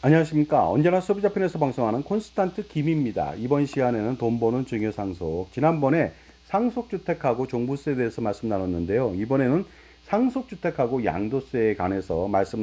안녕하십니까. 언제나 소비자편에서 방송하는 콘스탄트 김입니다. 이번 시간에는 돈 버는 중요 상속. 지난번에 상속주택하고 종부세에 대해서 말씀 나눴는데요. 이번에는 상속주택하고 양도세에 관해서 말씀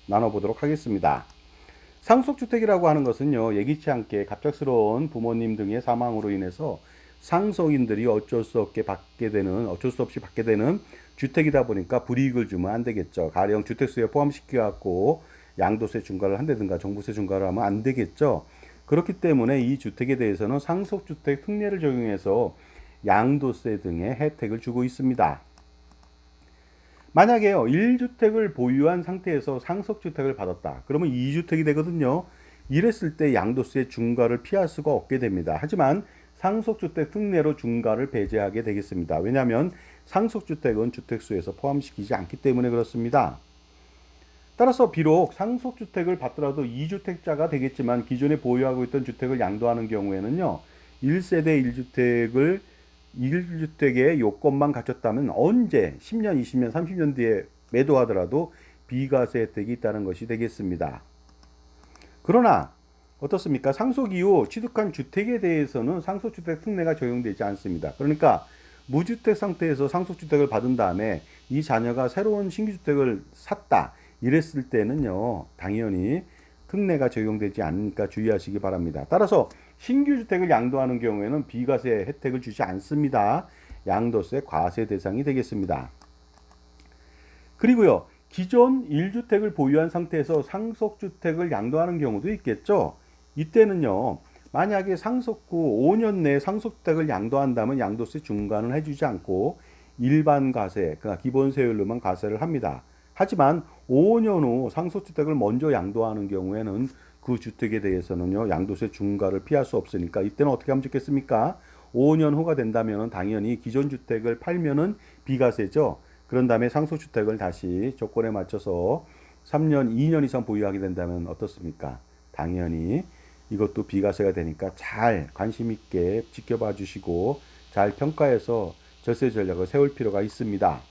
나눠보도록 하겠습니다. 상속주택이라고 하는 것은요, 예기치 않게 갑작스러운 부모님 등의 사망으로 인해서 상속인들이 어쩔 수 없이 받게 되는 주택이다 보니까 불이익을 주면 안 되겠죠. 가령 주택수에 포함시켜갖고 양도세 중과를 한다든가 종부세 중과를 하면 안 되겠죠. 그렇기 때문에 이 주택에 대해서는 상속주택 특례를 적용해서 양도세 등의 혜택을 주고 있습니다. 만약에요, 1주택을 보유한 상태에서 상속주택을 받았다. 그러면 2주택이 되거든요. 이랬을 때 양도세 중과를 피할 수가 없게 됩니다. 하지만 상속주택 특례로 중과를 배제하게 되겠습니다. 왜냐하면 상속주택은 주택수에서 포함시키지 않기 때문에 그렇습니다. 따라서 비록 상속주택을 받더라도 2주택자가 되겠지만 기존에 보유하고 있던 주택을 양도하는 경우에는요. 1세대 1주택의 요건만 갖췄다면 언제 10년, 20년, 30년 뒤에 매도하더라도 비과세 혜택이 있다는 것이 되겠습니다. 그러나 어떻습니까? 상속 이후 취득한 주택에 대해서는 상속주택 특례가 적용되지 않습니다. 그러니까 무주택 상태에서 상속주택을 받은 다음에 이 자녀가 새로운 신규주택을 샀다. 이랬을 때는요, 당연히 특례가 적용되지 않으니까 주의하시기 바랍니다. 따라서 신규 주택을 양도하는 경우에는 비과세 혜택을 주지 않습니다. 양도세 과세 대상이 되겠습니다. 그리고요, 기존 1주택을 보유한 상태에서 상속주택을 양도하는 경우도 있겠죠. 이때는요, 만약에 상속 후 5년 내에 상속주택을 양도한다면 양도세 중과는 해주지 않고 일반 과세, 그러니까 기본 세율로만 과세를 합니다. 하지만 5년 후 상속주택을 먼저 양도하는 경우에는 그 주택에 대해서는요, 양도세 중과를 피할 수 없으니까 이때는 어떻게 하면 좋겠습니까? 5년 후가 된다면 당연히 기존 주택을 팔면은 비과세죠. 그런 다음에 상속주택을 다시 조건에 맞춰서 3년, 2년 이상 보유하게 된다면 어떻습니까? 당연히 이것도 비과세가 되니까 잘 관심 있게 지켜봐 주시고 잘 평가해서 절세 전략을 세울 필요가 있습니다.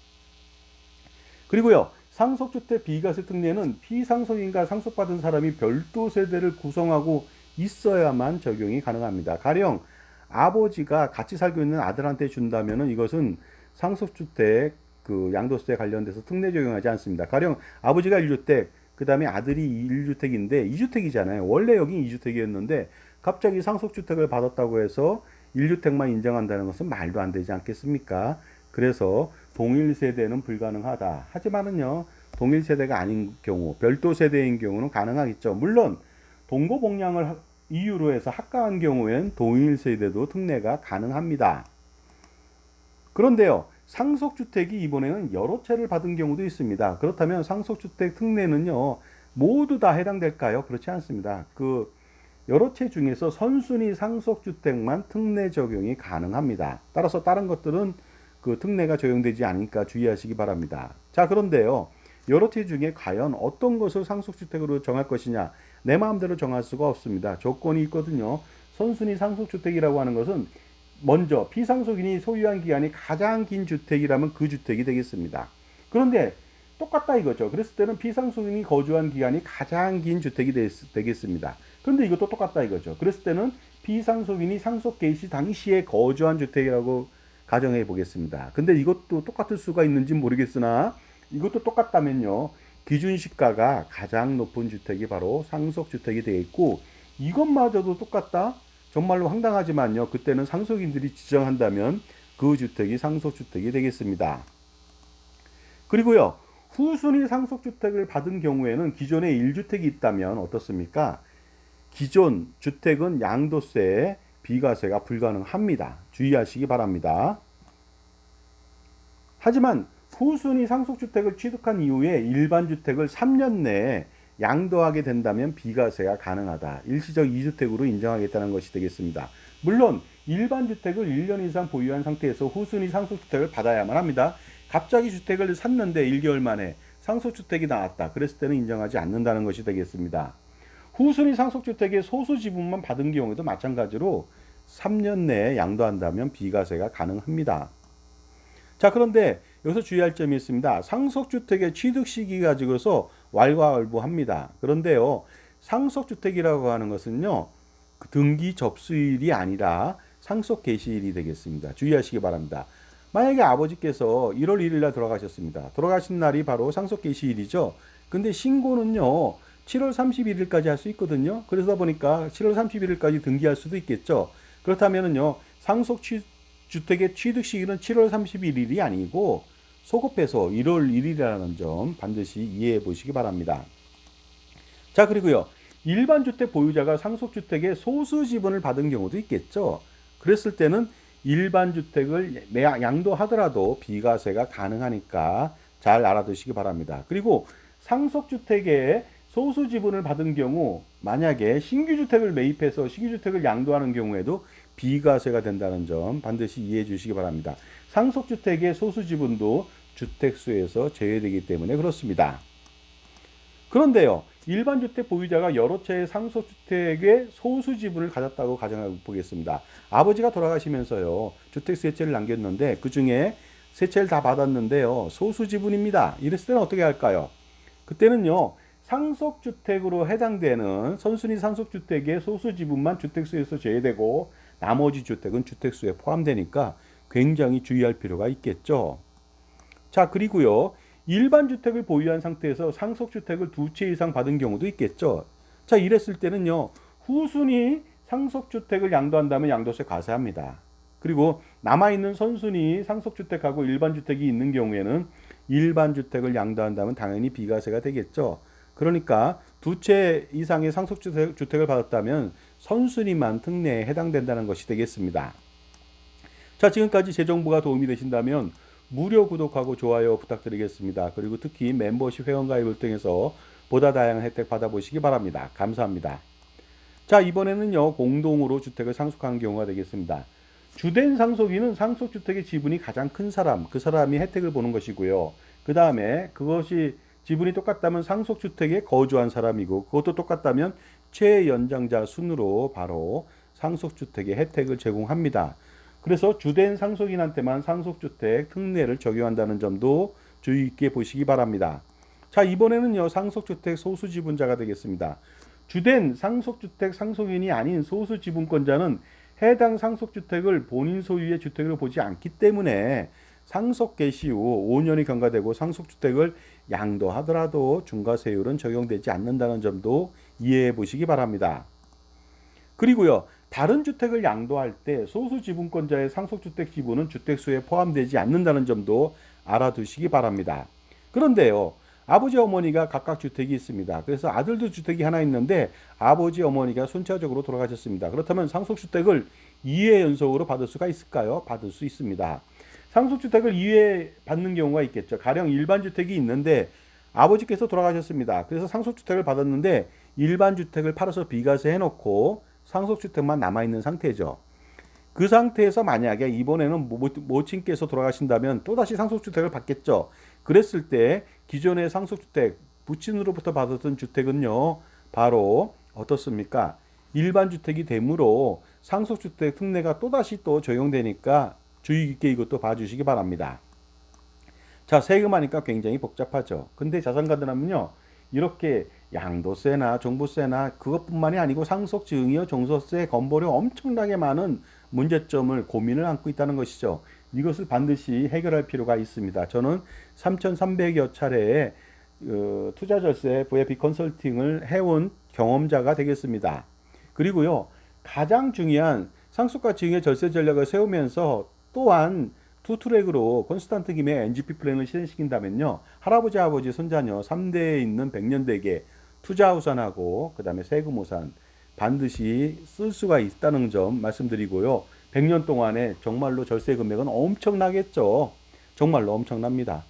그리고요, 상속주택 비과세 특례는 피상속인과 상속받은 사람이 별도 세대를 구성하고 있어야만 적용이 가능합니다. 가령 아버지가 같이 살고 있는 아들한테 준다면은 이것은 상속주택 그 양도세 관련돼서 특례 적용하지 않습니다. 가령 아버지가 1주택, 그 다음에 아들이 1주택인데 2주택이잖아요. 원래 여기 2주택이었는데 갑자기 상속주택을 받았다고 해서 1주택만 인정한다는 것은 말도 안 되지 않겠습니까? 그래서 동일 세대는 불가능하다. 하지만은요, 동일 세대가 아닌 경우, 별도 세대인 경우는 가능하겠죠. 물론 동거복량을 이유로 해서 합가한 경우엔 동일 세대도 특례가 가능합니다. 그런데요, 상속주택이 이번에는 여러 채를 받은 경우도 있습니다. 그렇다면 상속주택 특례는요, 모두 다 해당될까요? 그렇지 않습니다. 그 여러 채 중에서 선순위 상속주택만 특례 적용이 가능합니다. 따라서 다른 것들은 그 특례가 적용되지 않으니까 주의하시기 바랍니다. 자, 그런데요, 여러 채 중에 과연 어떤 것을 상속주택으로 정할 것이냐, 내 마음대로 정할 수가 없습니다. 조건이 있거든요. 선순위 상속주택이라고 하는 것은 먼저 피상속인이 소유한 기간이 가장 긴 주택이라면 그 주택이 되겠습니다. 그런데 똑같다 이거죠. 그랬을 때는 피상속인이 거주한 기간이 가장 긴 주택이 되겠습니다. 그런데 이것도 똑같다 이거죠. 그랬을 때는 피상속인이 상속 개시 당시에 거주한 주택이라고 가정해 보겠습니다. 근데 이것도 똑같을 수가 있는지 모르겠으나 이것도 똑같다면요, 기준 시가가 가장 높은 주택이 바로 상속주택이 되겠고, 이것마저도 똑같다? 정말로 황당하지만요, 그때는 상속인들이 지정한다면 그 주택이 상속주택이 되겠습니다. 그리고요, 후순위 상속주택을 받은 경우에는 기존에 1주택이 있다면 어떻습니까? 기존 주택은 양도세에 비과세가 불가능합니다. 주의하시기 바랍니다. 하지만 후순위 상속주택을 취득한 이후에 일반 주택을 3년 내에 양도하게 된다면 비과세가 가능하다. 일시적 2주택으로 인정하겠다는 것이 되겠습니다. 물론 일반 주택을 1년 이상 보유한 상태에서 후순위 상속주택을 받아야만 합니다. 갑자기 주택을 샀는데 1개월 만에 상속주택이 나왔다. 그랬을 때는 인정하지 않는다는 것이 되겠습니다. 후순위 상속주택의 소수 지분만 받은 경우에도 마찬가지로 3년 내에 양도한다면 비과세가 가능합니다. 자, 그런데 여기서 주의할 점이 있습니다. 상속주택의 취득 시기 가지고서 왈가왈부합니다. 그런데요, 상속주택이라고 하는 것은요, 그 등기 접수일이 아니라 상속 개시일이 되겠습니다. 주의하시기 바랍니다. 만약에 아버지께서 1월 1일 날 돌아가셨습니다. 돌아가신 날이 바로 상속 개시일이죠. 근데 신고는요, 7월 31일까지 할 수 있거든요. 그러다 보니까 7월 31일까지 등기할 수도 있겠죠. 그렇다면은요, 상속주택의 취득 시기는 7월 31일이 아니고 소급해서 1월 1일이라는 점 반드시 이해해 보시기 바랍니다. 자, 그리고요, 일반 주택 보유자가 상속주택의 소수 지분을 받은 경우도 있겠죠. 그랬을 때는 일반 주택을 양도하더라도 비과세가 가능하니까 잘 알아두시기 바랍니다. 그리고 상속주택의 소수 지분을 받은 경우 만약에 신규주택을 매입해서 신규주택을 양도하는 경우에도 비과세가 된다는 점 반드시 이해해 주시기 바랍니다. 상속주택의 소수 지분도 주택수에서 제외되기 때문에 그렇습니다. 그런데요, 일반 주택 보유자가 여러 채의 상속주택의 소수 지분을 가졌다고 가정해 보겠습니다. 아버지가 돌아가시면서요, 주택 세 채를 남겼는데 그 중에 세 채를 다 받았는데요, 소수 지분입니다. 이랬을 때는 어떻게 할까요? 그때는요, 상속주택으로 해당되는 선순위 상속주택의 소수 지분만 주택수에서 제외되고 나머지 주택은 주택수에 포함되니까 굉장히 주의할 필요가 있겠죠. 자, 그리고요, 일반 주택을 보유한 상태에서 상속주택을 두 채 이상 받은 경우도 있겠죠. 자, 이랬을 때는요, 후순위 상속주택을 양도한다면 양도세 과세합니다. 그리고 남아있는 선순위 상속주택하고 일반 주택이 있는 경우에는 일반 주택을 양도한다면 당연히 비과세가 되겠죠. 그러니까 두 채 이상의 상속주택을 받았다면 선순위만 특례에 해당된다는 것이 되겠습니다. 자, 지금까지 제 정보가 도움이 되신다면 무료 구독하고 좋아요 부탁드리겠습니다. 그리고 특히 멤버십 회원가입을 통해서 보다 다양한 혜택 받아보시기 바랍니다. 감사합니다. 자, 이번에는요, 공동으로 주택을 상속하는 경우가 되겠습니다. 주된 상속인은 상속주택의 지분이 가장 큰 사람, 그 사람이 혜택을 보는 것이고요. 그 다음에 그것이 지분이 똑같다면 상속주택에 거주한 사람이고, 그것도 똑같다면 최연장자 순으로 바로 상속주택의 혜택을 제공합니다. 그래서 주된 상속인한테만 상속주택 특례를 적용한다는 점도 주의 있게 보시기 바랍니다. 자, 이번에는요, 상속주택 소수지분자가 되겠습니다. 주된 상속주택 상속인이 아닌 소수지분권자는 해당 상속주택을 본인 소유의 주택으로 보지 않기 때문에 상속 개시 후 5년이 경과되고 상속주택을 양도하더라도 중과세율은 적용되지 않는다는 점도 이해해 보시기 바랍니다. 그리고요, 다른 주택을 양도할 때 소수 지분권자의 상속주택 지분은 주택수에 포함되지 않는다는 점도 알아두시기 바랍니다. 그런데요, 아버지 어머니가 각각 주택이 있습니다. 그래서 아들도 주택이 하나 있는데 아버지 어머니가 순차적으로 돌아가셨습니다. 그렇다면 상속주택을 2회 연속으로 받을 수가 있을까요? 받을 수 있습니다. 상속주택을 2회 받는 경우가 있겠죠. 가령 일반 주택이 있는데 아버지께서 돌아가셨습니다. 그래서 상속주택을 받았는데 일반 주택을 팔아서 비과세 해놓고 상속주택만 남아있는 상태죠. 그 상태에서 만약에 이번에는 모친께서 돌아가신다면 또다시 상속주택을 받겠죠. 그랬을 때 기존의 상속주택, 부친으로부터 받았던 주택은요, 바로 어떻습니까? 일반 주택이 되므로 상속주택 특례가 또다시 또 적용되니까 주의 깊게 이것도 봐주시기 바랍니다. 자, 세금하니까 굉장히 복잡하죠. 근데 자산가들하면요, 이렇게 양도세나 종부세나 그것뿐만이 아니고 상속증여, 종소세, 건보료 엄청나게 많은 문제점을 고민을 안고 있다는 것이죠. 이것을 반드시 해결할 필요가 있습니다. 저는 3,300여 차례의 투자절세 VIP 컨설팅을 해온 경험자가 되겠습니다. 그리고요, 가장 중요한 상속과 증여 절세 전략을 세우면서 또한 투트랙으로 콘스탄트 김의 NGP 플랜을 실행시킨다면요, 할아버지, 아버지, 손자녀 3대에 있는 100년대계 투자 우산하고 그 다음에 세금 우산 반드시 쓸 수가 있다는 점 말씀드리고요. 100년 동안에 정말로 절세 금액은 엄청나겠죠. 정말로 엄청납니다.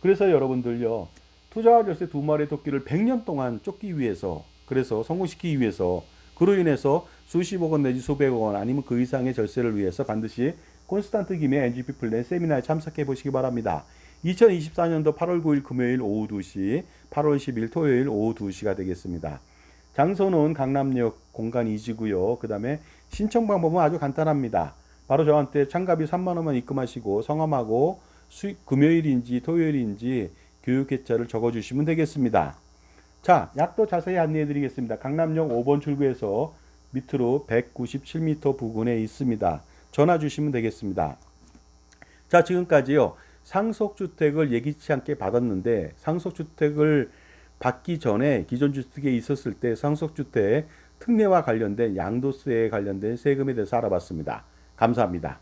그래서 여러분들요, 투자와 절세 두 마리 토끼를 100년 동안 쫓기 위해서, 그래서 성공시키기 위해서, 그로 인해서 수십억 원 내지 수백억 원 아니면 그 이상의 절세를 위해서 반드시 콘스탄트 김의 NGP 플랜 세미나에 참석해 보시기 바랍니다. 2024년도 8월 9일 금요일 오후 2시, 8월 10일 토요일 오후 2시가 되겠습니다. 장소는 강남역 공간 2지고요. 그 다음에 신청 방법은 아주 간단합니다. 바로 저한테 참가비 3만 원만 입금하시고 성함하고 금요일인지 토요일인지 교육계좌를 적어주시면 되겠습니다. 자, 약도 자세히 안내해 드리겠습니다. 강남역 5번 출구에서 밑으로 197m 부근에 있습니다. 전화 주시면 되겠습니다. 자, 지금까지요. 상속주택을 예기치 않게 받았는데 상속주택을 받기 전에 기존 주택에 있었을 때 상속주택 특례와 관련된 양도세에 관련된 세금에 대해서 알아봤습니다. 감사합니다.